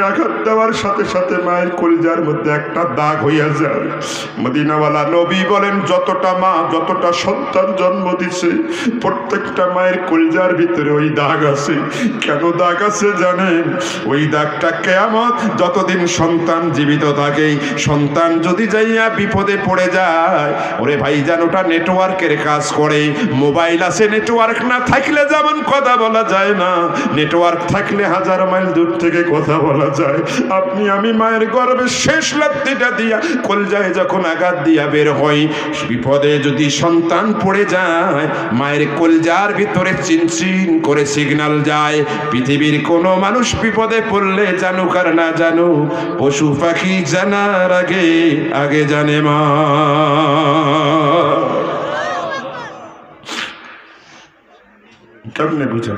আঘাত দেওয়ার সাথে সাথে মায়ের কলিজার মধ্যে একটা দাগ হইয়া যায়। মদিনাওয়ালা নবী বলেন, যতটা মা যতটা সন্তান জন্ম দিছে প্রত্যেকটা মায়ের কলিজার ভিতরে ওই দাগ আছে। কেন দাগ আছে জানেন? ওই দাগটা কিয়ামত যতদিন সন্তান জীবিত থাকে, সন্তান যদি যাইয়া বিপদে পড়ে যায়, ওরে ভাইজান ওটা নেটওয়ার্কের কাজ করে। মোবাইল আছে, নেটওয়ার্ক না থাকলে যেমন কথা বলা যায় না, নেটওয়ার্ক থাকলে 1000 মাইল দূর থেকে কথা বলা যায়। আপনি আমি মায়ের গর্ভে শেষ লাত্তিটা দিয়া কলজায় যখন আঘাত দিয়া বের হই, বিপদে যদি সন্তান পড়ে যায়, মায়ের কলজার ভিতরে চিনচিন করে সিগন্যাল যায়। পৃথিবীর কোনো মানুষ বিপদে পড়লে জানুক আর না জানুক, পশু পাখি জানার আগে আগে জানে মা। কেমনে বুঝা?